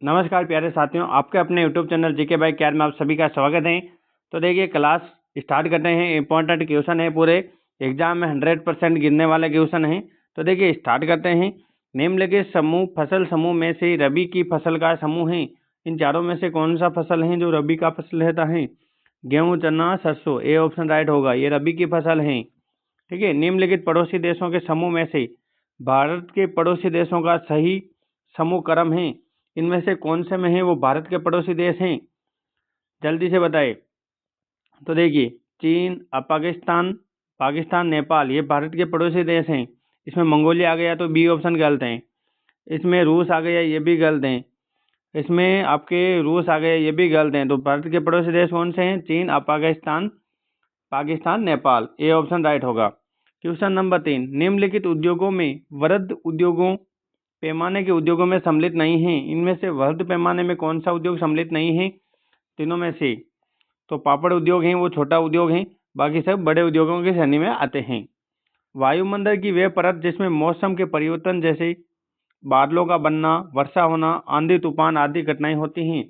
नमस्कार प्यारे साथियों, आपके अपने यूट्यूब चैनल जीके बाई कैर में आप सभी का स्वागत है। तो देखिए, क्लास स्टार्ट करते हैं। इंपॉर्टेंट क्वेश्चन है, पूरे एग्जाम में 100% गिरने वाले क्वेश्चन हैं। तो देखिए, स्टार्ट करते हैं। निम्नलिखित समूह फसल समूह में से रबी की फसल का समूह है। इन चारों में से कौन सा फसल है जो रबी का फसल रहता है? गेहूँ, चना, सरसों। ए ऑप्शन राइट होगा, ये रबी की फसल है। ठीक है। निम्नलिखित पड़ोसी देशों के समूह में से भारत के पड़ोसी देशों का सही समूह क्रम है। इनमें से कौन से में है वो भारत के पड़ोसी देश हैं? जल्दी से बताइए। तो देखिए, चीन, पाकिस्तान, नेपाल, ये भारत के पड़ोसी देश हैं। इसमें मंगोलिया आ गया तो बी ऑप्शन गलत है। इसमें रूस आ गया, ये भी गलत है। इसमें आपके रूस आ गए, ये भी गलत हैं। तो भारत के पड़ोसी देश कौन से हैं? चीन, Pakistan, Nepal. A option right होगा। क्वेश्चन नंबर 3, निम्नलिखित उद्योगों में वृहद उद्योगों पैमाने के उद्योगों में सम्मिलित नहीं है। इनमें से वृहद पैमाने में कौन सा उद्योग सम्मिलित नहीं है? तीनों में से तो पापड़ उद्योग हैं, वो छोटा उद्योग है। बाकी सब बड़े उद्योगों की श्रेणी में आते हैं। वायुमंडल की वह परत जिसमें मौसम के परिवर्तन जैसे बादलों का बनना, वर्षा होना, आंधी तूफान आदि घटनाएं होती हैं।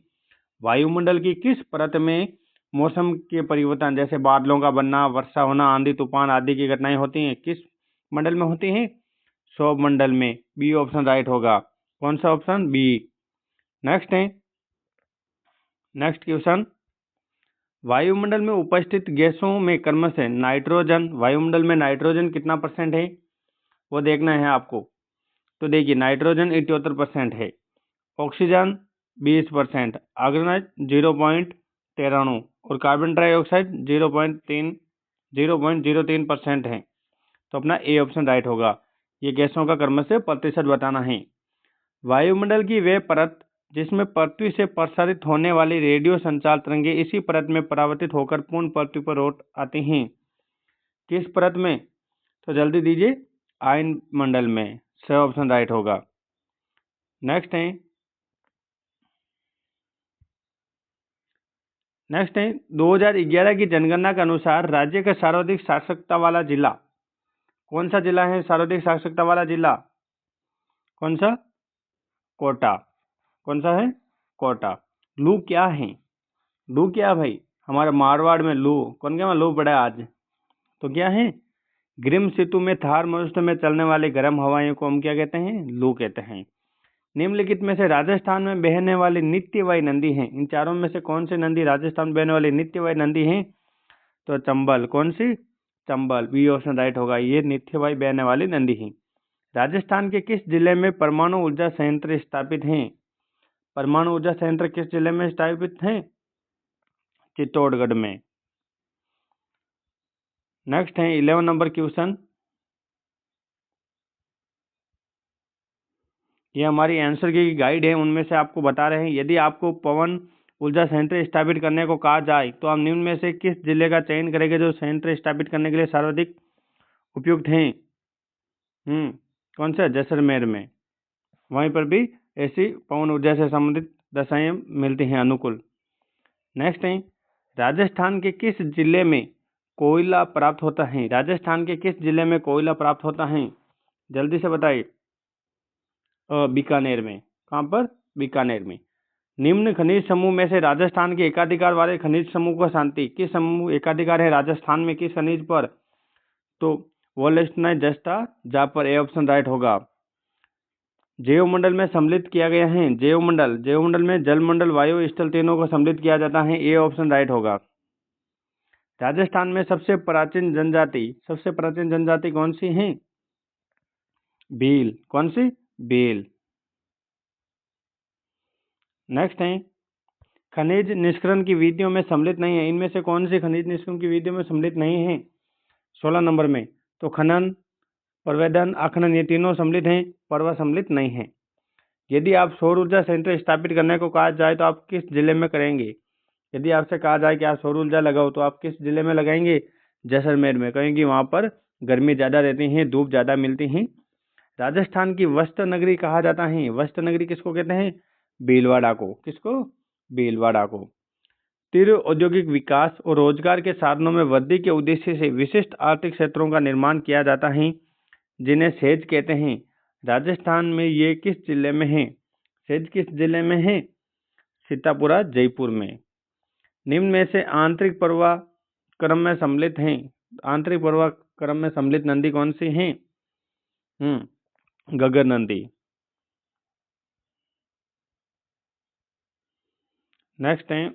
वायुमंडल की किस परत में मौसम के परिवर्तन जैसे बादलों का बनना, वर्षा होना, आंधी तूफान आदि की घटनाएं होती हैं? किस मंडल में होती हैं? सौर मंडल में। बी ऑप्शन राइट होगा। कौन सा ऑप्शन? बी। नेक्स्ट क्वेश्चन, वायुमंडल में उपस्थित गैसों में क्रमशः नाइट्रोजन, वायुमंडल में नाइट्रोजन कितना परसेंट है वो देखना है आपको। तो देखिए, नाइट्रोजन 78% है, ऑक्सीजन 20%, ऑर्गेनाइज 0.93 और कार्बन डाइऑक्साइड 0.03% है। तो अपना ए ऑप्शन राइट होगा। ये गैसों का क्रमशः प्रतिशत बताना है। वायुमंडल की वह परत जिसमें पृथ्वी से प्रसारित होने वाली रेडियो संचार तरंगे इसी परत में परावर्तित होकर पूर्ण पृथ्वी पर लौट आती हैं। किस परत में? तो जल्दी दीजिए। आयन मंडल में। स ऑप्शन राइट होगा। नेक्स्ट है 2011 की जनगणना के अनुसार राज्य का सर्वाधिक साक्षरता वाला जिला कौन सा जिला है? सर्वाधिक साक्षरता वाला जिला कौन सा? कोटा। कौन सा है? कोटा। लू क्या है? लू क्या भाई? हमारे मारवाड़ में लू, कौन क्या लू पड़ा आज? तो क्या है? ग्रीष्म ऋतु में थार मरुस्थल में चलने वाली गर्म हवाओं को हम क्या कहते हैं? लू कहते हैं। निम्नलिखित में से राजस्थान में बहने वाली नित्यवाई नदी है। इन चारों में से कौन सी नदी राजस्थान में बहने वाली नित्यवाई नदी है? तो चंबल। कौन सी? चंबल। बी ऑप्शन राइट होगा, ये नित्यवाई बहने वाली नदी है। राजस्थान के किस जिले में परमाणु ऊर्जा संयंत्र स्थापित हैं? परमाणु ऊर्जा संयंत्र किस जिले में स्थापित हैं? चित्तौड़गढ़ में। नेक्स्ट है 11 नंबर क्वेश्चन। ये हमारी आंसर की गाइड है, उनमें से आपको बता रहे हैं। यदि आपको पवन ऊर्जा संयंत्र स्थापित करने को कहा जाए तो आप निम्न में से किस जिले का चयन करेंगे जो संयंत्र स्थापित करने के लिए सर्वाधिक उपयुक्त हैं? कौन सा? जैसलमेर में। वहीं पर भी ऐसी पवन ऊर्जा से संबंधित दशाएं मिलती हैं, अनुकूल। नेक्स्ट है, राजस्थान के किस जिले में कोयला प्राप्त होता है? राजस्थान के किस जिले में कोयला प्राप्त होता है? जल्दी से बताइए। बीकानेर में। कहाँ पर? बीकानेर में। निम्न खनिज समूह में से राजस्थान के एकाधिकार वाले खनिज समूह का शांति किस समूह एकाधिकार है राजस्थान में? किस खनिज पर? तो वोल्स्टाइट जस्ता, जहाँ पर ए ऑप्शन राइट होगा। जैवमंडल में सम्मिलित किया गया है। जैवमंडल में जलमंडल, वायु, स्थल तीनों को सम्मिलित किया जाता है। ए ऑप्शन राइट होगा। राजस्थान में सबसे प्राचीन जनजाति कौन सी है? भील। कौन सी? भील। नेक्स्ट है, खनिज निष्करण की विधियों में सम्मिलित नहीं है। इनमें से कौन सी खनिज निष्करण की विधियों में सम्मिलित नहीं है? 16 नंबर में। तो खनन, प्रवेदन, आखनन, ये तीनों सम्मिलित हैं, पर वह सम्मिलित नहीं है। यदि आप सौर ऊर्जा संयंत्र स्थापित करने को कहा जाए तो आप किस जिले में करेंगे? यदि आपसे कहा जाए कि आप सौर ऊर्जा लगाओ तो आप किस जिले में लगाएंगे? जैसलमेर में, क्योंकि वहाँ पर गर्मी ज़्यादा रहती है, धूप ज़्यादा मिलती है। राजस्थान की वस्त्र नगरी कहा जाता है। वस्त्र नगरी किसको कहते हैं? भीलवाड़ा को। किसको? भीलवाड़ा को। तीव्र औद्योगिक विकास और रोजगार के साधनों में वृद्धि के उद्देश्य से विशिष्ट आर्थिक क्षेत्रों का निर्माण किया जाता है, जिन्हें सेज कहते हैं। राजस्थान में ये किस जिले में है? सेज किस जिले में है? सीतापुरा जयपुर में। निम्न में से आंतरिक प्रवाह क्रम में सम्मिलित हैं, आंतरिक प्रवाह क्रम में सम्मिलित नदी कौन सी हैं? गगर नदी। नेक्स्ट है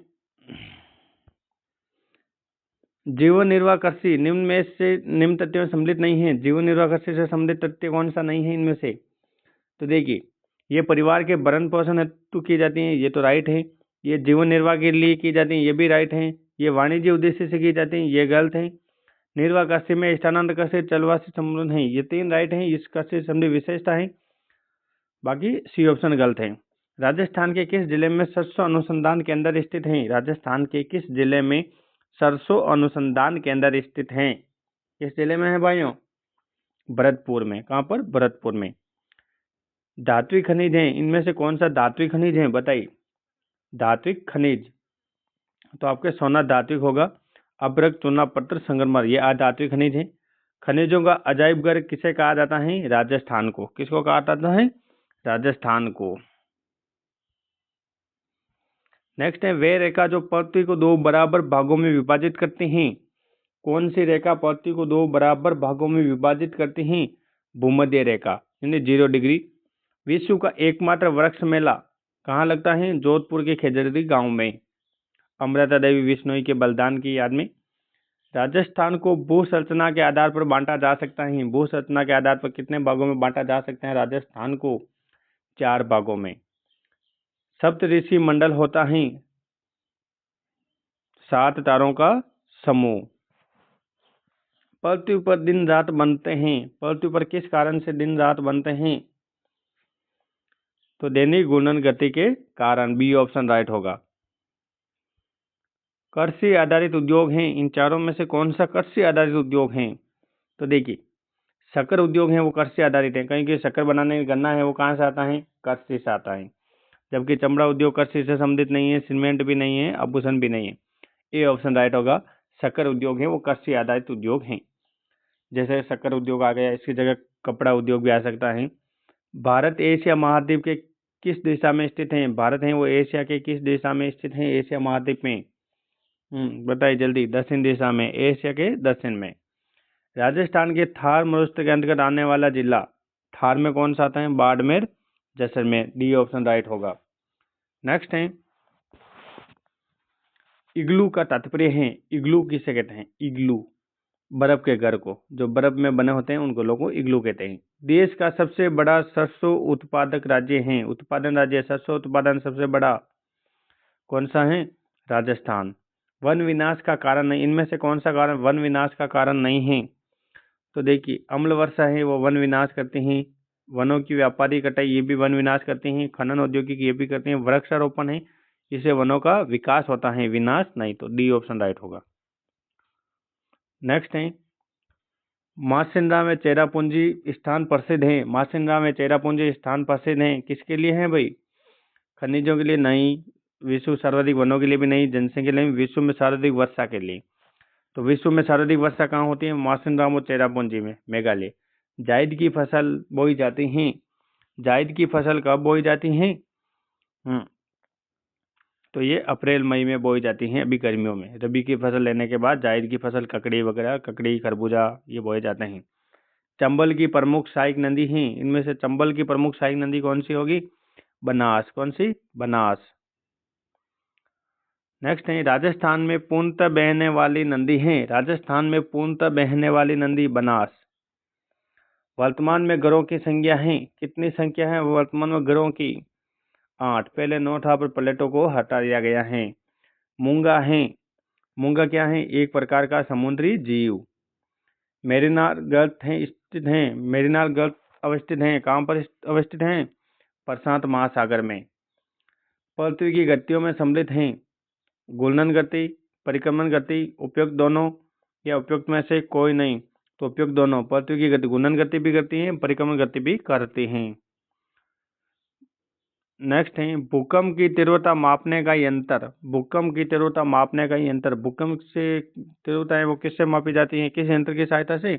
जीवन निर्वाह कृषि निम्न में से निम्न तथ्यों में सम्मिलित नहीं है। जीवन निर्वाह कृषि से सम्मिलित तथ्य कौन सा नहीं है इनमें से? तो देखिए, ये परिवार के भरण पोषण हेतु की जाती हैं, ये तो राइट है। ये जीवन निर्वाह के लिए की जाती हैं, ये भी राइट है। ये वाणिज्य उद्देश्य से की जाती हैं, ये गलत है। निर्वाह कृषि में स्थानांतर कृषि जलवासी संबंध है, ये 3 राइट है। इस कृषि से संबंधित विशेषता है, बाकी सी ऑप्शन गलत है। राजस्थान के किस जिले में सरसों अनुसंधान केंद्र स्थित है? राजस्थान के किस जिले में सरसों अनुसंधान केंद्र स्थित है? किस जिले में है भाइयों? भरतपुर में। कहाँ पर? भरतपुर में। धात्विक खनिज है, इनमें से कौन सा धात्विक खनिज है बताइए? धात्विक खनिज तो आपके सोना धात्विक होगा, अभ्रक, चूना पत्थर, संगमरमर, ये अधात्विक खनिज है। खनिजों का अजायब घर किसे कहा जाता है? राजस्थान को। किसको कहा जाता है? राजस्थान को। नेक्स्ट है वे रेखा जो पृथ्वी को 2 बराबर भागों में विभाजित करती हैं। कौन सी रेखा पृथ्वी को 2 बराबर भागों में विभाजित करती हैं? भूमध्य रेखा, यानी 0 डिग्री। विश्व का एकमात्र वृक्ष मेला कहाँ लगता है? जोधपुर के खेजड़ी गांव में। अमृता देवी बिश्नोई के बलिदान की याद में। राजस्थान को भू संरचना के आधार पर बांटा जा सकता है। भू संरचना के आधार पर कितने भागों में बांटा जा सकता है राजस्थान को? 4 भागों में। सप्त ऋषि मंडल होता है 7 तारों का समूह। पृथ्वी पर दिन रात बनते हैं, पृथ्वी पर किस कारण से दिन रात बनते हैं? तो दैनिक घूर्णन गति के कारण, बी ऑप्शन राइट होगा। कृषि आधारित उद्योग हैं, इन चारों में से कौन सा कृषि आधारित उद्योग है? तो देखिए, शक्कर उद्योग है वो कृषि आधारित है, क्योंकि शक्कर बनाने का गन्ना है वो कहाँ से आता है? कृषि से आता है। जबकि चमड़ा उद्योग कृषि से संबंधित नहीं है, सीमेंट भी नहीं है, आभूषण भी नहीं है। ए ऑप्शन राइट होगा। शक्कर उद्योग है वो कृषि आधारित उद्योग हैं। जैसे शक्कर उद्योग आ गया, इसकी जगह कपड़ा उद्योग भी आ सकता है। भारत एशिया महाद्वीप के किस दिशा में स्थित है? भारत है वो एशिया के किस दिशा में स्थित है? एशिया महाद्वीप में बताइए जल्दी। दक्षिण दिशा में, एशिया के दक्षिण में। राजस्थान के थार मरुस्थल के अंतर्गत आने वाला जिला थार में कौन सा आता है? Barmer, Jaisalmer, D option right होगा। नेक्स्ट है इग्लू का तात्पर्य है, इग्लू किसे कहते हैं? इग्लू बर्फ के घर को, जो बर्फ में बने होते हैं उनको लोगों को इग्लू कहते हैं। देश का सबसे बड़ा सरसों उत्पादक राज्य है, उत्पादन राज्य, सरसों उत्पादन सबसे बड़ा कौन सा है? राजस्थान। वन विनाश का कारण नहीं, इनमें से कौन सा कारण वन विनाश का कारण नहीं है? तो देखिए, अम्ल वर्षा है वो वन विनाश करती हैं। वनों की व्यापारी कटाई ये भी वन विनाश करती हैं। खनन औद्योगिक ये भी करती हैं। वृक्षारोपण है, इससे वनों का विकास होता है, विनाश नहीं। तो डी ऑप्शन राइट होगा। नेक्स्ट है मासिंद्रा में चेरापूंजी स्थान प्रसिद्ध है। मासिंद्रा में चेरापूंजी स्थान प्रसिद्ध है, किसके लिए है भाई? खनिजों के लिए नहीं, विश्व सर्वाधिक वनों के लिए भी नहीं, जनसंख्या के लिए, विश्व में सर्वाधिक वर्षा के लिए। तो विश्व में सर्वाधिक वर्षा कहाँ होती है? मासिनराम और चेरापूंजी में, मेघालय। जायद की फसल बोई जाती है, जायद की फसल कब बोई जाती है? तो ये अप्रैल मई में बोई जाती हैं, अभी गर्मियों में। रबी की फसल लेने के बाद जायद की फसल, ककड़ी वगैरह, ककड़ी, खरबूजा, ये बोए जाते हैं। चंबल की प्रमुख सहायक नदी है, इनमें से चंबल की प्रमुख सहायक नदी कौन सी होगी? बनास। कौन सी? बनास। नेक्स्ट है राजस्थान में पूर्णतः बहने वाली नदी है, राजस्थान में पूर्णतः बहने वाली नदी बनास। वर्तमान में घरों की संख्या है, कितनी संख्या है वर्तमान में घरों की? 8। पहले 9 था, पर प्लेटों को हटा दिया गया है। मूंगा है, मूंगा क्या है? एक प्रकार का समुद्री जीव। मेरिनार गल्फ है स्थित है, मेरिनार गल्फ अवस्थित है, कहाँ पर अवस्थित है? प्रशांत महासागर में। पृथ्वी की गतियों में सम्मिलित हैं घूर्णन गति, परिक्रमण गति, उपयुक्त दोनों, या उपयुक्त में से कोई नहीं? तो उपयुक्त दोनों। पृथ्वी की गति घूर्णन गति भी करती है, परिक्रमण गति भी करती है। नेक्स्ट है भूकंप की तीव्रता मापने का यंत्र, भूकंप की तीव्रता मापने का यंत्र। भूकंप से तीव्रता है वो किससे मापी जाती है? किस यंत्र की सहायता से?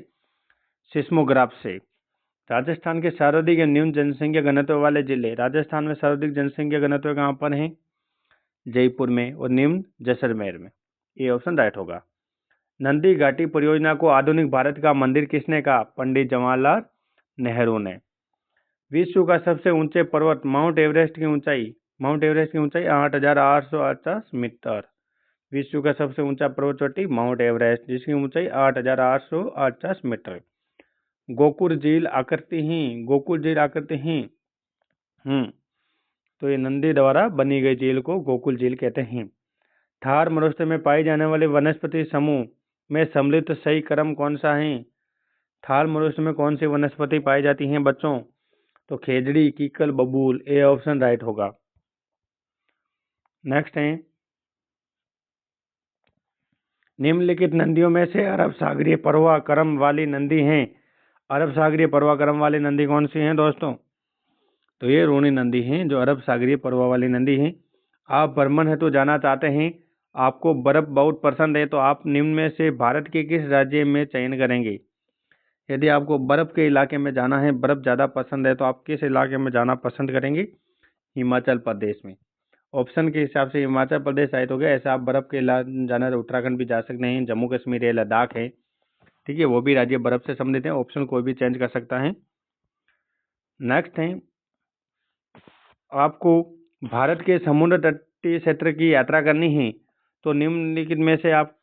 सिस्मोग्राफ से। राजस्थान के सर्वाधिक या न्यून जनसंख्या घनत्व वाले जिले, राजस्थान में सर्वाधिक जनसंख्या घनत्व कहाँ पर है? जयपुर में, और निम्न जैसलमेर में। ये ऑप्शन राइट होगा। नंदी घाटी परियोजना को आधुनिक भारत का मंदिर किसने कहा? पंडित जवाहरलाल नेहरू ने। विश्व का सबसे ऊंचे पर्वत माउंट एवरेस्ट की ऊंचाई 8,850 मीटर। विश्व का सबसे ऊंचा पर्वत चोटी माउंट एवरेस्ट, जिसकी ऊंचाई 8,850 मीटर। गोकुल झील आकृति ही तो ये नंदी द्वारा बनी गई झील को गोकुल झील कहते हैं। थार मरुस्थल में पाई जाने वाले वनस्पति समूह में सम्मिलित सही क्रम कौन सा है? थार मरुस्थल में कौन सी वनस्पति पाई जाती हैं बच्चों? तो खेजड़ी, कीकल, बबूल। ए ऑप्शन राइट होगा। नेक्स्ट है, निम्नलिखित नदियों में से अरब सागरीय प्रवाह क्रम वाली नदी हैं। अरब सागरीय प्रवाह क्रम वाली नदी कौन सी हैं दोस्तों? तो ये रोनी नदी है जो अरब सागरीय प्रवाह वाली नदी है। आप भ्रमण हेतु जाना चाहते हैं, आपको बर्फ बहुत पसंद है, तो आप निम्न में से भारत के किस राज्य में चयन करेंगे? यदि आपको बर्फ के इलाके में जाना है, बर्फ ज़्यादा पसंद है, तो आप किस इलाके में जाना पसंद करेंगे? हिमाचल प्रदेश में। ऑप्शन के हिसाब से हिमाचल प्रदेश राइट हो गया। ऐसा आप बर्फ के इलाके जाना है, उत्तराखंड भी जा सकते हैं, जम्मू कश्मीर है, लद्दाख है, ठीक है, वो भी राज्य बर्फ से संबंधित है। ऑप्शन कोई भी चेंज कर सकता है। नेक्स्ट है, आपको भारत के समुद्र तटीय क्षेत्र की यात्रा करनी है, तो निम्नलिखित में से आप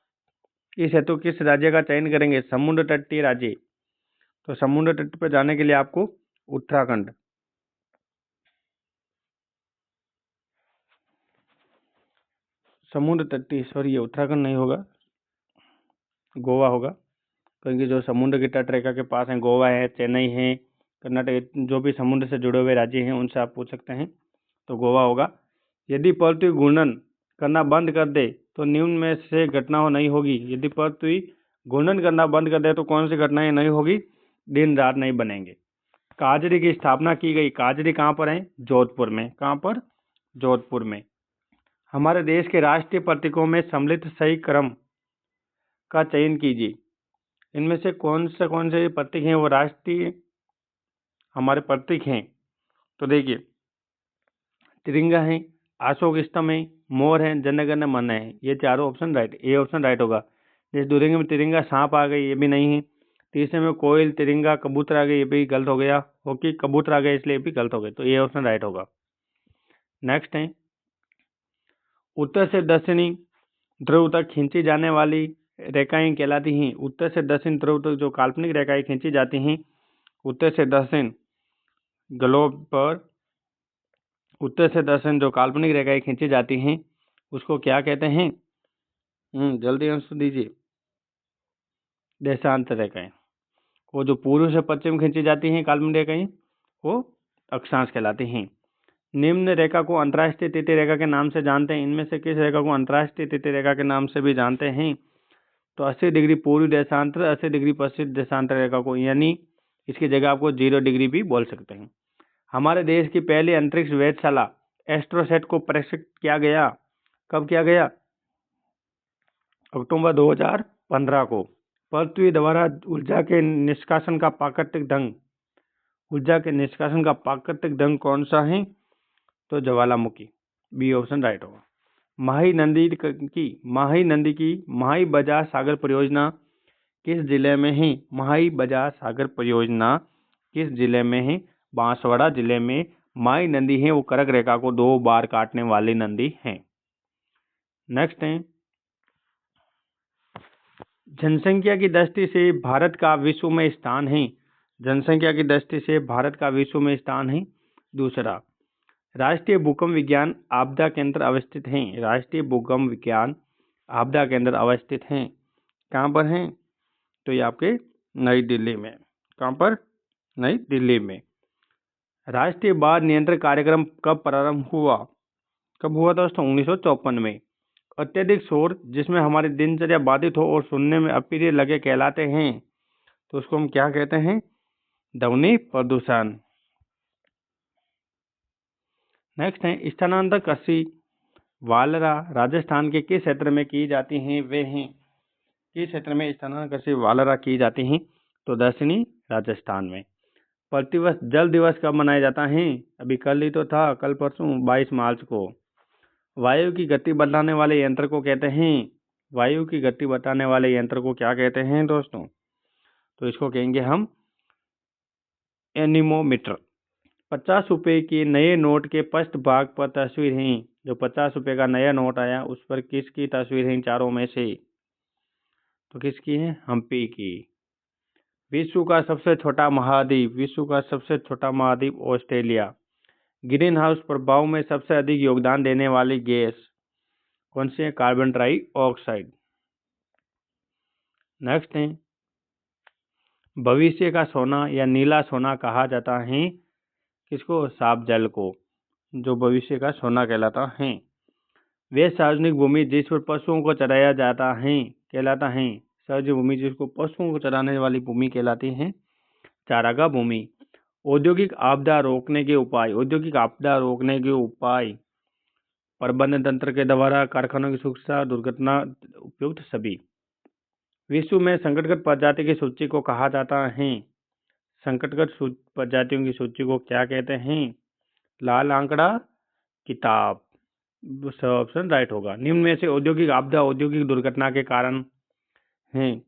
इस हेतु किस राज्य का चयन करेंगे? समुद्र तटीय राज्य। तो समुद्र तट पर जाने के लिए आपको उत्तराखंड, समुद्र तटीय, सॉरी ये उत्तराखंड नहीं होगा, गोवा होगा, क्योंकि जो समुद्र की तट रेखा के पास है, गोवा है, चेन्नई है, कर्नाटक, जो भी समुद्र से जुड़े हुए राज्य हैं उनसे आप पूछ सकते हैं, तो गोवा होगा। यदि पृथ्वी घूर्णन करना बंद कर दे तो निम्न में से घटना नहीं होगी। यदि पृथ्वी घूर्णन करना बंद कर दे तो कौन सी घटनाएं नहीं होगी? दिन रात नहीं बनेंगे। काजरी की स्थापना की गई। काजरी कहाँ पर है? जोधपुर में। कहाँ पर? जोधपुर में। हमारे देश के राष्ट्रीय प्रतीकों में सम्मिलित सही क्रम का चयन कीजिए। इनमें से कौन से प्रतीक हैं वो राष्ट्रीय हमारे प्रतीक हैं? तो देखिए, तिरंगा है, अशोक स्तंभ है, मोर है, जनगण मन है। ये चारों option right, A option right होगा। जैसे दूसरे में तिरंगा सांप आ गई, ये भी नहीं है। तीसरे में कोयल, तिरंगा, कबूतर आ गए, ये भी गलत हो गया। ओके, कबूतर आ गए इसलिए भी गलत हो गए, तो ये ऑप्शन राइट होगा। नेक्स्ट है, उत्तर से दक्षिणी ध्रुव तक खींची जाने वाली रेखाएं कहलाती हैं। उत्तर से दक्षिण ध्रुव तक जो काल्पनिक रेखाएं खींची जाती हैं, उत्तर से दक्षिण ग्लोब पर उत्तर से दक्षिण जो काल्पनिक रेखाएं खींची जाती हैं उसको क्या कहते हैं? जल्दी आंसर दीजिए। देशांतर रेखाएं। वो जो पूर्व से पश्चिम खींची जाती हैं काल्पनिक रेखाएं वो अक्षांश कहलाती हैं। निम्न रेखा को अंतर्राष्ट्रीय तिथि रेखा के नाम से जानते हैं। इनमें से किस रेखा को अंतर्राष्ट्रीय तिथि रेखा के नाम से भी जानते हैं? तो 80 डिग्री पूर्वी देशांतर, 80 डिग्री पश्चिम देशांतर रेखा को, यानी इसकी जगह आपको 0 डिग्री भी बोल सकते हैं। हमारे देश की पहली अंतरिक्ष वेधशाला एस्ट्रोसैट को प्रशिक्षित किया गया। कब किया गया? अक्टूबर 2015 को। पृथ्वी द्वारा ऊर्जा के निष्कासन का प्राकृतिक ढंग कौन सा है? तो ज्वालामुखी। बी ऑप्शन राइट होगा। माही नदी की माही बजाज सागर परियोजना किस जिले में है? माही बजाज सागर परियोजना किस जिले में है? बांसवाड़ा जिले में माही नदी है, वो कर्क रेखा को 2 बार काटने वाली नदी है। नेक्स्ट है, जनसंख्या की दृष्टि से भारत का विश्व में स्थान है। जनसंख्या की दृष्टि से भारत का विश्व में स्थान है। दूसरा, राष्ट्रीय भूकंप विज्ञान आपदा केंद्र अवस्थित हैं। राष्ट्रीय भूकंप विज्ञान आपदा केंद्र अवस्थित हैं। कहाँ पर हैं? तो ये आपके नई दिल्ली में। कहाँ पर? नई दिल्ली में। राष्ट्रीय बाढ़ नियंत्रण कार्यक्रम कब प्रारंभ हुआ? कब हुआ दोस्तों? 1954 में। अत्यधिक शोर जिसमें हमारी दिनचर्या बाधित हो और सुनने में अप्रिय लगे कहलाते हैं, तो उसको हम क्या कहते हैं? ध्वनि प्रदूषण। नेक्स्ट है, स्थानांतर कृषि वालरा राजस्थान के किस क्षेत्र में की जाती हैं? वे हैं, किस क्षेत्र में स्थानांतर कृषि वालरा की जाती हैं? तो दक्षिणी राजस्थान में। प्रतिवर्ष जल दिवस कब मनाया जाता है? अभी कल ही तो था, कल परसों 22 मार्च को। वायु की गति बढ़ाने वाले यंत्र को कहते हैं? वायु की गति बताने वाले यंत्र को क्या कहते हैं दोस्तों? तो इसको कहेंगे हम एनीमोमीटर। 50 रुपए के नए नोट के पृष्ठ भाग पर तस्वीर है। जो 50 रुपए का नया नोट आया उस पर किसकी तस्वीर है चारों में से? तो किसकी है? हम्पी की। विश्व का सबसे छोटा महाद्वीप। विश्व का सबसे छोटा महाद्वीप ऑस्ट्रेलिया। ग्रीन हाउस प्रभाव में सबसे अधिक योगदान देने वाली गैस कौन सी है? Carbon dioxide. नेक्स्ट है, भविष्य का सोना या नीला सोना कहा जाता है किसको? साफ जल को, जो भविष्य का सोना कहलाता है। वे सार्वजनिक भूमि जिस पर पशुओं को चराया जाता है कहलाता है? सार्वजनिक भूमि जिसको पशुओं को चराने वाली भूमि कहलाती है चारागाह भूमि। औद्योगिक आपदा रोकने के उपाय। औद्योगिक आपदा रोकने के उपाय प्रबंधन तंत्र के द्वारा कारखानों की सुरक्षा, दुर्घटना, उपयुक्त सभी। विश्व में संकटग्रस्त प्रजाति की सूची को कहा जाता है? संकटग्रस्त प्रजातियों की सूची को क्या कहते हैं? लाल आंकड़ा किताब। ऑप्शन राइट होगा। निम्न में से औद्योगिक आपदा औद्योगिक दुर्घटना के कारण हैं?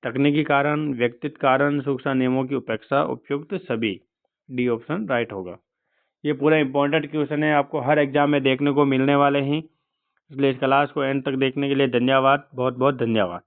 तकनीकी कारण, व्यक्तिगत कारण, सुरक्षा नियमों की उपेक्षा, उपयुक्त सभी। डी ऑप्शन राइट होगा। ये पूरा इंपॉर्टेंट क्वेश्चन है, आपको हर एग्जाम में देखने को मिलने वाले हैं, इसलिए इस क्लास को एंड तक देखने के लिए धन्यवाद, बहुत बहुत धन्यवाद।